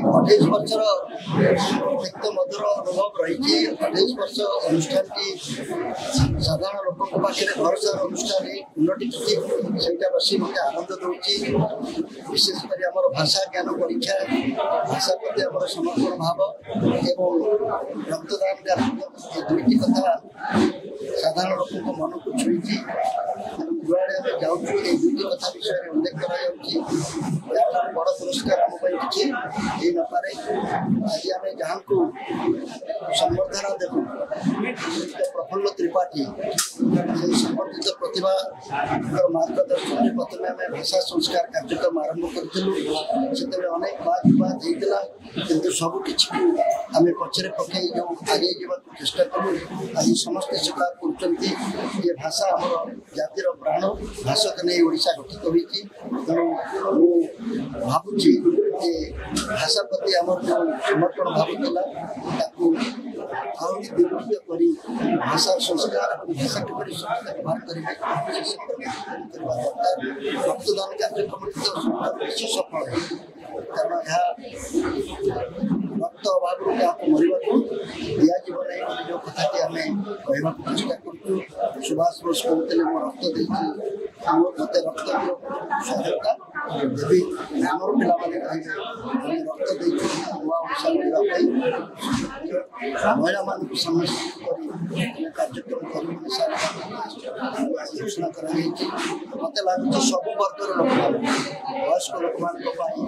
28 ବର୍ଷର ତିକ୍ତ ମଧୁର ଅନୁଭବ ରହିଛି। 28 ବର୍ଷ ଅନୁଷ୍ଠାନଟି ସାଧାରଣ ଲୋକଙ୍କ ପାଖରେ ଭରସାର ଅନୁଷ୍ଠାନ ଉନ୍ନତି କିଛି ସେଇଟା ବସି ମୋତେ ଆନନ୍ଦ ଦେଉଛି। ବିଶେଷ କରି ଆମର ଭାଷା ଜ୍ଞାନ ପରୀକ୍ଷା, ଭାଷା ପ୍ରତି ଆମର ସମର୍ପଣ ଭାବ ଏବଂ ରକ୍ତଦାନ ଏ ଦୁଇଟି କଥା ସାଧାରଣ ଲୋକଙ୍କ ମନକୁ ଛୁଇଁଛି। ଯୁଆଡ଼େ ଆମେ ଯାଉଛୁ এই ଦୁଇଟି କଥା ବିଷୟରେ ଉଲ୍ଲେଖ କରାଯାଉଛି। ଏହାଠାରୁ ବଡ଼ ପୁରସ୍କାର ଆମ ପାଇଁ କିଛି ହେଇନପାରେ। ଆଜି ଆମେ ଯାହାଙ୍କୁ ସମ୍ବର୍ଦ୍ଧନା ଦେବୁ ପ୍ରଫୁଲ୍ଲ ତ୍ରିପାଠୀ, ସେହି ସମ୍ବର୍ଦ୍ଧିତ ପ୍ରତିଭାଙ୍କର ମାର୍ଗଦର୍ଶନରେ ପ୍ରଥମେ ଆମେ ଭାଷା ସଂସ୍କାର କାର୍ଯ୍ୟକ୍ରମ ଆରମ୍ଭ କରିଥିଲୁ। ସେତେବେଳେ ଅନେକ ବାଦ ବିବାଦ ହେଇଥିଲା, କିନ୍ତୁ ସବୁ କିଛିକୁ ଆମେ ପଛରେ ପକାଇ ଯେଉଁ ଆଗେଇ ଯିବାକୁ ଚେଷ୍ଟା କଲୁ। ଆଜି ସମସ୍ତେ ସ୍ୱୀକାର କରୁଛନ୍ତି ଯେ ଭାଷା ଆମର ଜାତିର ପ୍ରାଣ, ଭାଷାକୁ ନେଇ ଓଡ଼ିଶା ଗଠିତ ହୋଇଛି। ତେଣୁ ମୁଁ ଭାବୁଛି ଯେ ଭାଷା ପ୍ରତି ଆମର ଯେଉଁ ସମର୍ପଣ ଭାବ ଥିଲା ତାକୁ ଆହୁରି ଦ୍ୱିଗୁଣିତ କରି ଭାଷା ସଂସ୍କାର ଏବଂ ଭାଷା କିପରି ସମସ୍ତେ ବ୍ୟବହାର କରିବେ ସେ ସମ୍ପର୍କରେ କରିବା ଦରକାର। ରକ୍ତଦାନ କାର୍ଯ୍ୟକ୍ରମଟି ତ ସବୁଠାରୁ ବେଶୀ ସଫଳ ହୋଇଛି, କାରଣ ଏହା ରକ୍ତ ଅଭାବରୁ କାହାକୁ ମରିବାକୁ ଦିଆଯିବ ନାହିଁ ବୋଲି ଯେଉଁ କଥାଟି ଆମେ କହିବାକୁ ଚେଷ୍ଟା କରୁଛୁ। ସୁଭାଷ ବୋଷ କହୁଥିଲେ, ମୁଁ ରକ୍ତ ଦେଇଛି, ମୋତେ ରକ୍ତ ସ୍ୱାଧୀନତା ଦେବି। ଆମର ପିଲାମାନେ କହିବେ ଆମେ ରକ୍ତ ଦେଇଛୁ ନୂଆ ଓଡ଼ିଶା ଗଢ଼ିବା ପାଇଁ। ମହିଳାମାନଙ୍କୁ ସମସ୍ତ କରି ଆମେ କାର୍ଯ୍ୟକ୍ରମ କରିବୁ ଘୋଷଣା କରାଯାଇଛି। ମୋତେ ଲାଗୁଛି ସବୁ ବର୍ଗର ଲୋକମାନେ, ବୟସ୍କ ଲୋକମାନଙ୍କ ପାଇଁ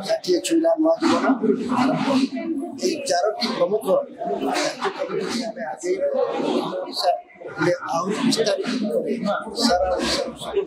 60 ଛୁଇଁଲା ନୂଆ ଜୀବନ ଆରମ୍ଭ। ଏହି 4ଟି ପ୍ରମୁଖ କାର୍ଯ୍ୟକ୍ରମକୁ ଆମେ ଆଗେଇ ଓଡ଼ିଶା ଆହୁରି ବିସ୍ତାରିତ କରି ସାରା ଓଡ଼ିଶାର ସବୁ